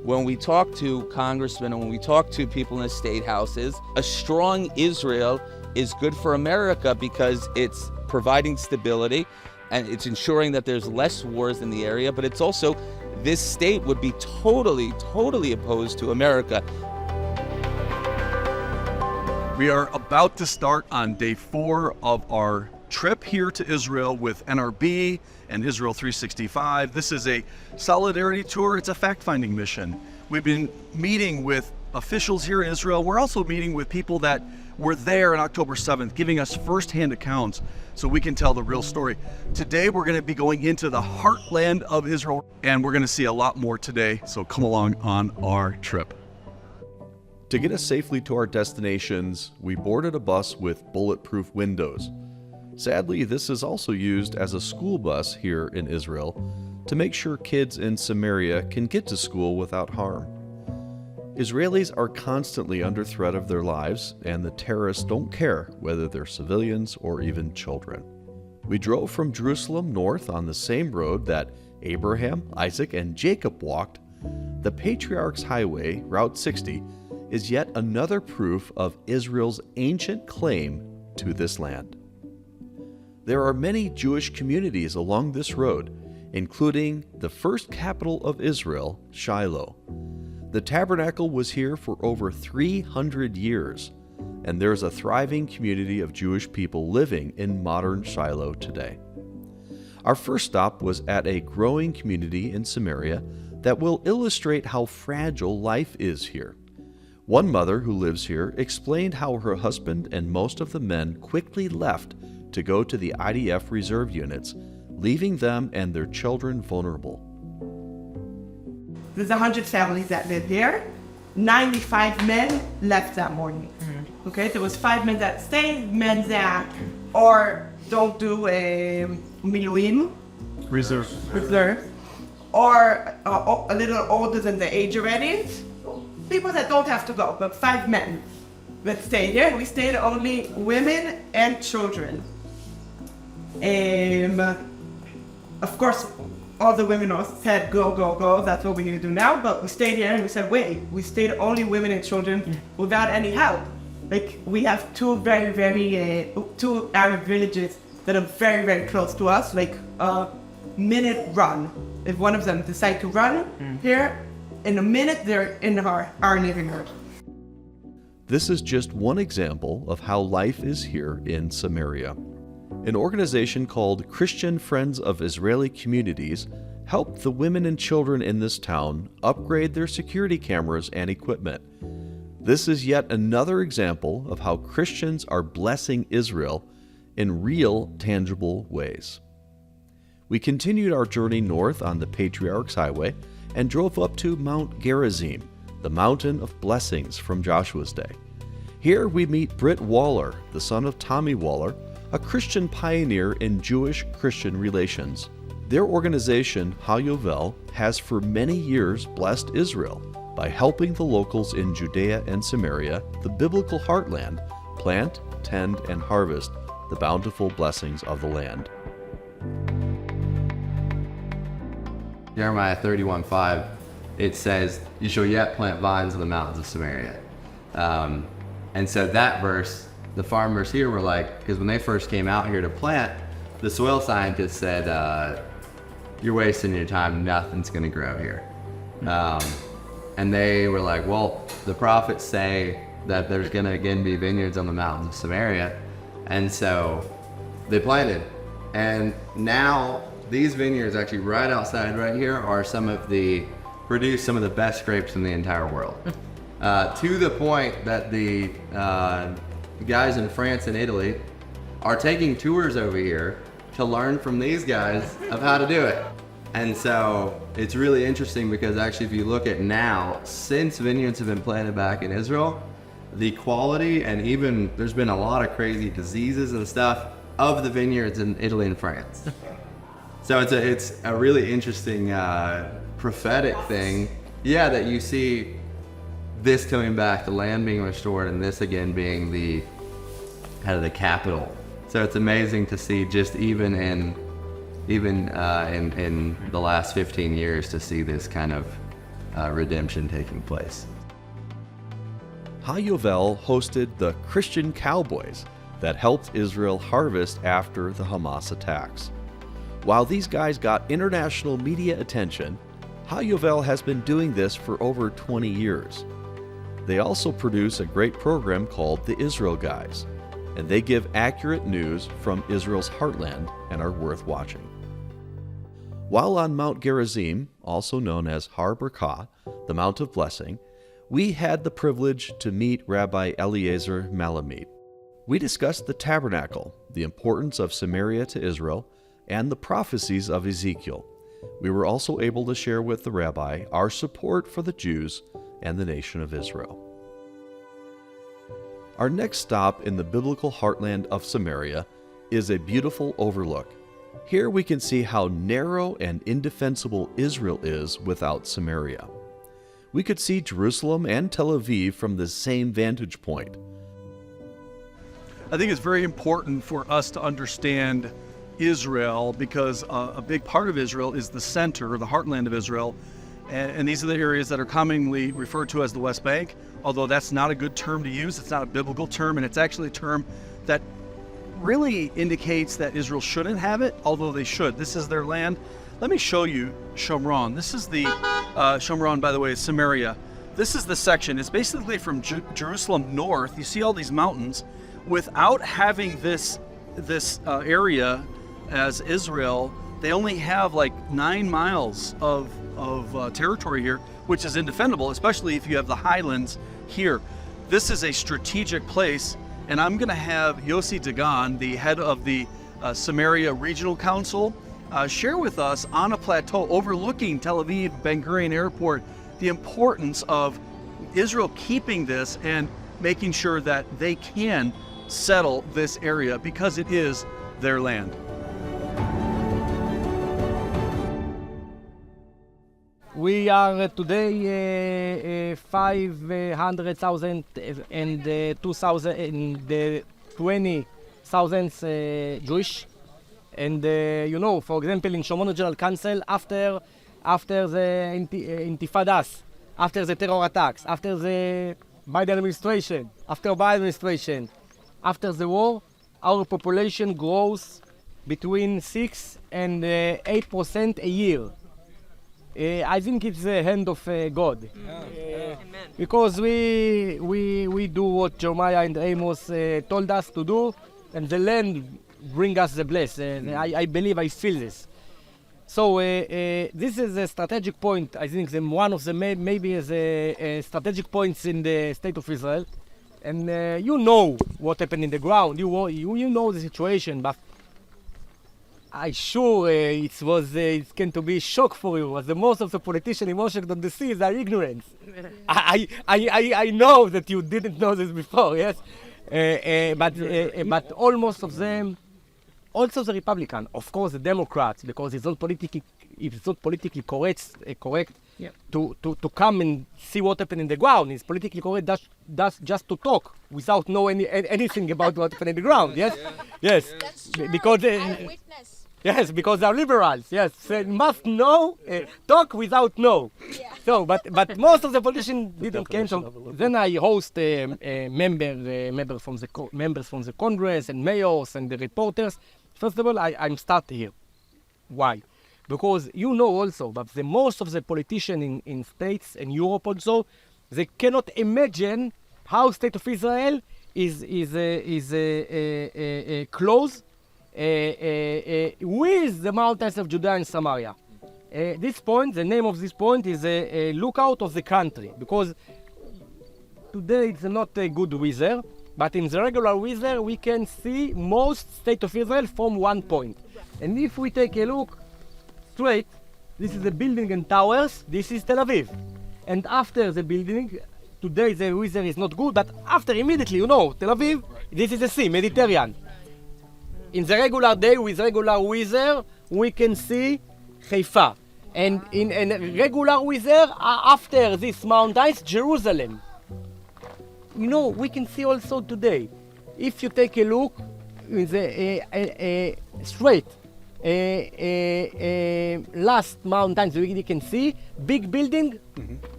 when we talk to congressmen and when we talk to people in the state houses, a strong Israel is good for America because it's providing stability and it's ensuring that there's less wars in the area, but it's also, this state would be totally opposed to America. We are about to start on day 4 of our trip here to Israel with NRB and Israel 365. This is a solidarity tour. It's a fact-finding mission. We've been meeting with officials here in Israel. We're also meeting with people that were there on October 7th, giving us firsthand accounts so we can tell the real story. Today, we're going to be going into the heartland of Israel, and we're going to see a lot more today, so come along on our trip. To get us safely to our destinations, we boarded a bus with bulletproof windows. Sadly, this is also used as a school bus here in Israel to make sure kids in Samaria can get to school without harm. Israelis are constantly under threat of their lives, and the terrorists don't care whether they're civilians or even children. We drove from Jerusalem north on the same road that Abraham, Isaac, and Jacob walked. The Patriarch's Highway, Route 60, is yet another proof of Israel's ancient claim to this land. There are many Jewish communities along this road, including the first capital of Israel, Shiloh. The tabernacle was here for over 300 years, and there's a thriving community of Jewish people living in modern Shiloh today. Our first stop was at a growing community in Samaria that will illustrate how fragile life is here. One mother who lives here explained how her husband and most of the men quickly left to go to the IDF reserve units, leaving them and their children vulnerable. There's 100 families that live there. 95 men left that morning. Okay, there was 5 men that stayed, men that or don't do a miluim, reserve, or a little older than the age already. People that don't have to go, but 5 men that stayed there. We stayed only women and children. Of course, all the women said, go, that's what we need to do now. But we stayed here and we said, wait, we stayed only women and children without any help. Like, we have 2 2 Arab villages that are very, very close to us, like a minute run. If one of them decide to run here, in a minute, they're in our neighborhood. This is just one example of how life is here in Samaria. An organization called Christian Friends of Israeli Communities helped the women and children in this town upgrade their security cameras and equipment. This is yet another example of how Christians are blessing Israel in real, tangible ways. We continued our journey north on the Patriarch's Highway and drove up to Mount Gerizim, the mountain of blessings from Joshua's day. Here we meet Britt Waller, the son of Tommy Waller, a Christian pioneer in Jewish-Christian relations. Their organization, HaYovel, has for many years blessed Israel by helping the locals in Judea and Samaria, the biblical heartland, plant, tend, and harvest the bountiful blessings of the land. Jeremiah 31:5, it says, "You shall yet plant vines in the mountains of Samaria." And so that verse, the farmers here were like, because when they first came out here to plant, the soil scientists said, "You're wasting your time. Nothing's going to grow here." And they were like, "Well, the prophets say that there's going to again be vineyards on the mountains of Samaria," and so they planted, and now these vineyards actually right outside right here are produce some of the best grapes in the entire world. To the point that the guys in France and Italy are taking tours over here to learn from these guys of how to do it. And so it's really interesting because actually if you look at now, since vineyards have been planted back in Israel, the quality and even there's been a lot of crazy diseases and stuff of the vineyards in Italy and France. So it's a really interesting prophetic thing, that you see this coming back, the land being restored, and this again being the kind of the capital. So it's amazing to see just even in the last 15 years to see this kind of redemption taking place. HaYovel hosted the Christian Cowboys that helped Israel harvest after the Hamas attacks. While these guys got international media attention, HaYovel has been doing this for over 20 years. They also produce a great program called the Israel Guys, and they give accurate news from Israel's heartland and are worth watching. While on Mount Gerizim, also known as Har Berkah, the Mount of Blessing, we had the privilege to meet Rabbi Eliezer Malamit. We discussed the tabernacle, the importance of Samaria to Israel, and the prophecies of Ezekiel. We were also able to share with the rabbi our support for the Jews and the nation of Israel. Our next stop in the biblical heartland of Samaria is a beautiful overlook. Here we can see how narrow and indefensible Israel is without Samaria. We could see Jerusalem and Tel Aviv from the same vantage point. I think it's very important for us to understand Israel because a big part of Israel is the center, the heartland of Israel. And these are the areas that are commonly referred to as the West Bank, although that's not a good term to use. It's not a biblical term, and it's actually a term that really indicates that Israel shouldn't have it, although they should. This is their land. Let me show you Shomron. This is the, Shomron, by the way, is Samaria. This is the section. It's basically from Jerusalem north. You see all these mountains. Without having this area as Israel, they only have like 9 miles of territory here, which is indefendable, especially if you have the highlands here. This is a strategic place, and I'm going to have Yossi Dagan, the head of the Samaria Regional Council, share with us on a plateau overlooking Tel Aviv Ben Gurion Airport the importance of Israel keeping this and making sure that they can settle this area because it is their land. We are today 500,000 and 20,000 Jewish. And for example, in Shomron Regional Council, after the intifadas, after the terror attacks, after the Biden administration, after the war, our population grows between 6 and 8% a year. I think it's the hand of God. Because we do what Jeremiah and Amos told us to do, and the land bring us the blessing. I believe I feel this. So this is a strategic point. I think one of the maybe is a strategic points in the state of Israel. And you know what happened in the ground. You know the situation, but I sure it's going to be a shock for you, as the most of the politicians in Washington DC are ignorant. I know that you didn't know this before, yes, but almost of them, also the Republican, of course the Democrats, because it's not politically correct yep. to come and see what happened in the ground. It's politically correct just to talk without knowing anything about what happened in the ground. Yes, yes, that's true. Because. Eyewitness. Yes, because they're liberals. Yes, they must know, talk without know. Yeah. So, but most of the politicians didn't come. So then I host members from the Congress and mayors and the reporters. First of all, I'm start here. Why? Because you know also, but the most of the politicians in states and Europe also, they cannot imagine how state of Israel is close. With the mountains of Judea and Samaria. This point, the name of this point is a lookout of the country, because today it's not a good weather, but in the regular weather we can see most state of Israel from one point. And if we take a look straight, this is the building and towers, this is Tel Aviv. And after the building, today the weather is not good, but after immediately, Tel Aviv, this is the sea, Mediterranean. In the regular day, with regular weather, we can see Haifa. And in regular weather, after this mountains, Jerusalem. We can see also today. If you take a look in the straight, last mountains you can see, big building.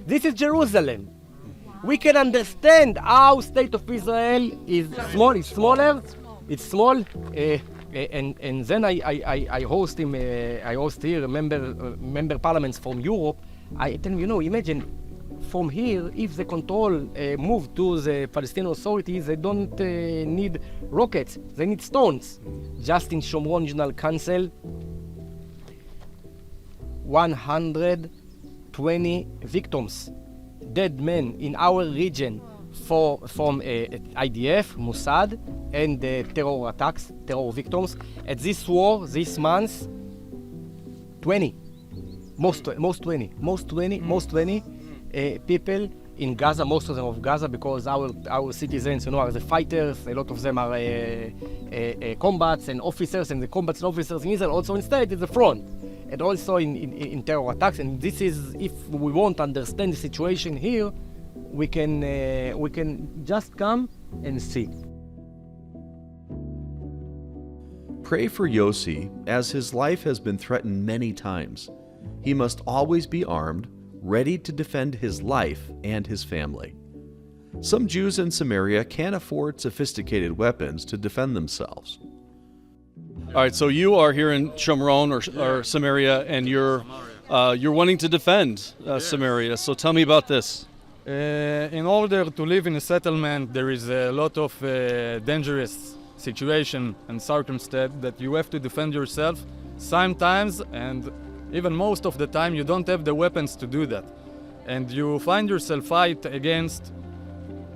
This is Jerusalem. We can understand how state of Israel is small, it's smaller, it's small. And then I host him. I host here member parliaments from Europe. I tell him, imagine from here, if the control moved to the Palestinian authorities, they don't need rockets, they need stones. Just in Shomron Regional Council, 120 victims, dead men in our region from IDF, Mossad, and terror attacks, terror victims. At this war, this month, 20 people in Gaza, most of them of Gaza, because our citizens, are the fighters. A lot of them are combats and officers, and the combats and officers in Israel also instead is the front, and also in terror attacks. And this is, if we want to understand the situation here, we can just come and see. Pray for Yossi, as his life has been threatened many times. He must always be armed, ready to defend his life and his family. Some Jews in Samaria can't afford sophisticated weapons to defend themselves. All right, so you are here in Shomron or Samaria, and you're wanting to defend Samaria. So tell me about this. In order to live in a settlement, there is a lot of dangerous situation and circumstance that you have to defend yourself. Sometimes, and even most of the time, you don't have the weapons to do that. And you find yourself fight against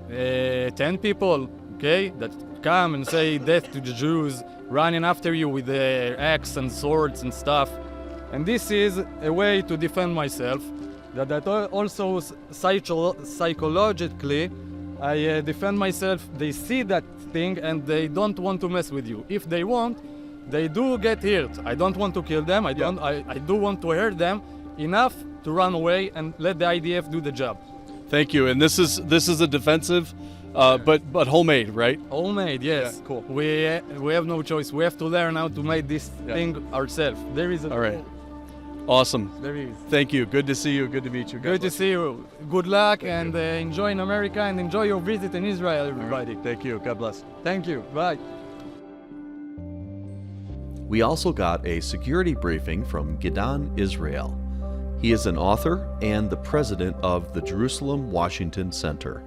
10 people, okay, that come and say death to the Jews, running after you with their axe and swords and stuff. And this is a way to defend myself. That also psychologically, I defend myself. They see that thing and they don't want to mess with you. If they want, they do get hurt. I don't want to kill them. I do want to hurt them enough to run away and let the IDF do the job. Thank you. And this is a defensive, but homemade, right? Homemade, yes. Yeah, cool. We have no choice. We have to learn how to make this thing ourselves. There is all right. Awesome. There is. Thank you. Good to see you. Good to meet you. Good to see you. Good luck and enjoy in America and enjoy your visit in Israel, everybody. Right. Thank you. God bless. Thank you. Bye. We also got a security briefing from Gidan Israel. He is an author and the president of the Jerusalem Washington Center.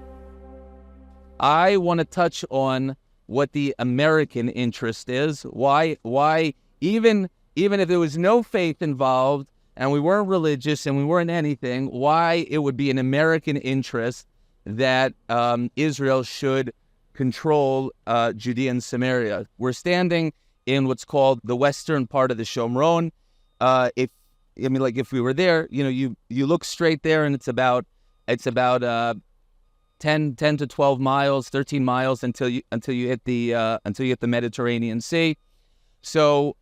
I want to touch on what the American interest is. Why even if there was no faith involved and we weren't religious and we weren't anything, why it would be an American interest that Israel should control Judea and Samaria. We're standing in what's called the western part of the Shomron. If we were there, you look straight there and it's about 10 to 12 miles, 13 miles until you hit the Mediterranean Sea. So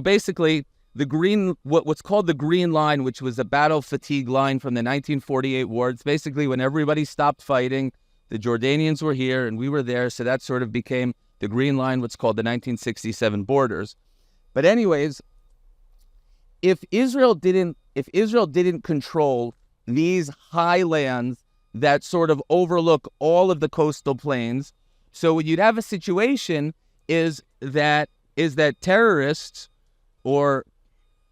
basically the green, what's called the Green Line, which was a battle fatigue line from the 1948 war. It's basically when everybody stopped fighting, the Jordanians were here and we were there, so that sort of became the Green Line, what's called the 1967 borders. But anyways, if Israel didn't control these highlands that sort of overlook all of the coastal plains, so what you'd have a situation is that terrorists or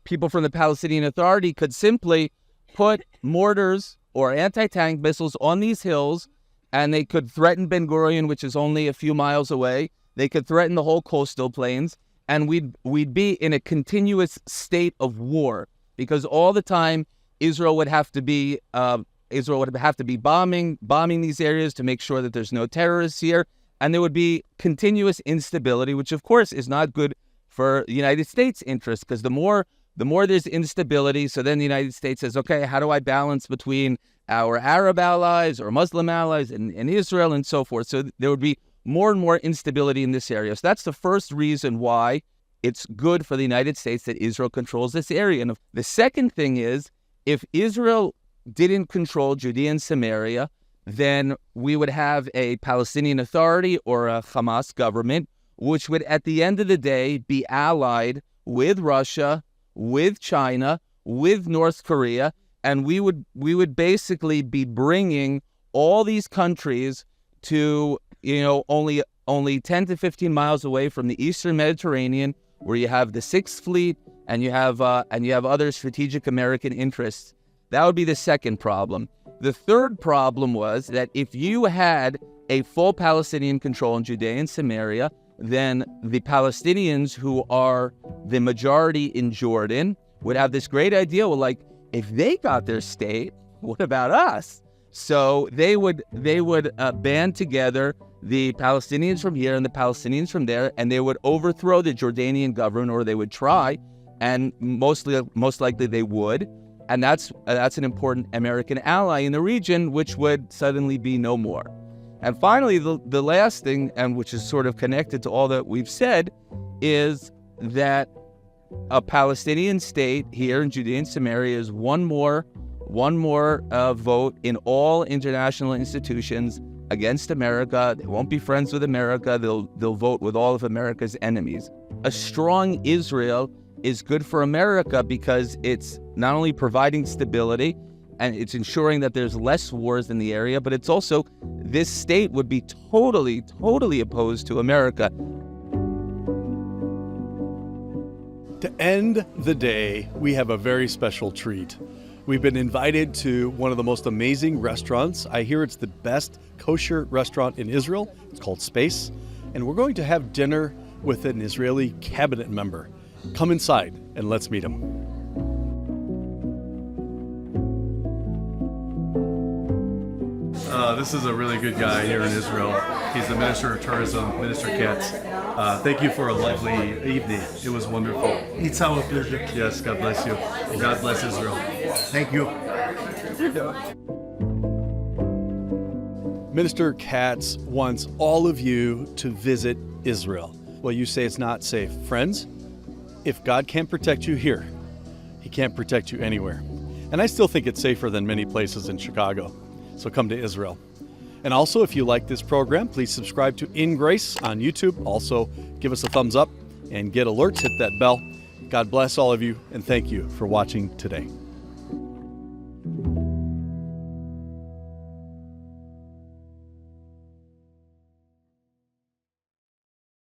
people from the Palestinian Authority could simply put mortars or anti-tank missiles on these hills, and they could threaten Ben Gurion, which is only a few miles away. They could threaten the whole coastal plains, and we'd be in a continuous state of war, because all the time Israel would have to be bombing these areas to make sure that there's no terrorists here, and there would be continuous instability, which of course is not good for the United States' interests, because the more there's instability, so then the United States says, okay, how do I balance between our Arab allies or Muslim allies and Israel and so forth? So there would be more and more instability in this area. So that's the first reason why it's good for the United States that Israel controls this area. And the second thing is, if Israel didn't control Judea and Samaria, then we would have a Palestinian Authority or a Hamas government, which would, at the end of the day, be allied with Russia, with China, with North Korea, and we would basically be bringing all these countries to, only 10 to 15 miles away from the Eastern Mediterranean, where you have the Sixth Fleet and you have other strategic American interests. That would be the second problem. The third problem was that if you had a full Palestinian control in Judea and Samaria, then the Palestinians, who are the majority in Jordan, would have this great idea, well, like, if they got their state, what about us? So they would band together the Palestinians from here and the Palestinians from there, and they would overthrow the Jordanian government, or they would try, and most likely they would. And that's an important American ally in the region, which would suddenly be no more. And finally, the last thing, and which is sort of connected to all that we've said, is that a Palestinian state here in Judea and Samaria is one more vote in all international institutions against America. They won't be friends with America. They'll vote with all of America's enemies. A strong Israel is good for America because it's not only providing stability and it's ensuring that there's less wars in the area, but it's also, this state would be totally opposed to America. To end the day, we have a very special treat. We've been invited to one of the most amazing restaurants. I hear it's the best kosher restaurant in Israel. It's called Space. And we're going to have dinner with an Israeli cabinet member. Come inside and let's meet him. This is a really good guy here in Israel. He's the Minister of Tourism, Minister Katz. Thank you for a lovely evening. It was wonderful. It's our pleasure. Yes, God bless you. And God bless Israel. Thank you. Minister Katz wants all of you to visit Israel. Well, you say it's not safe. Friends, if God can't protect you here, He can't protect you anywhere. And I still think it's safer than many places in Chicago. So come to Israel. And also, if you like this program, please subscribe to InGrace on YouTube. Also, give us a thumbs up and get alerts. Hit that bell. God bless all of you, and thank you for watching today.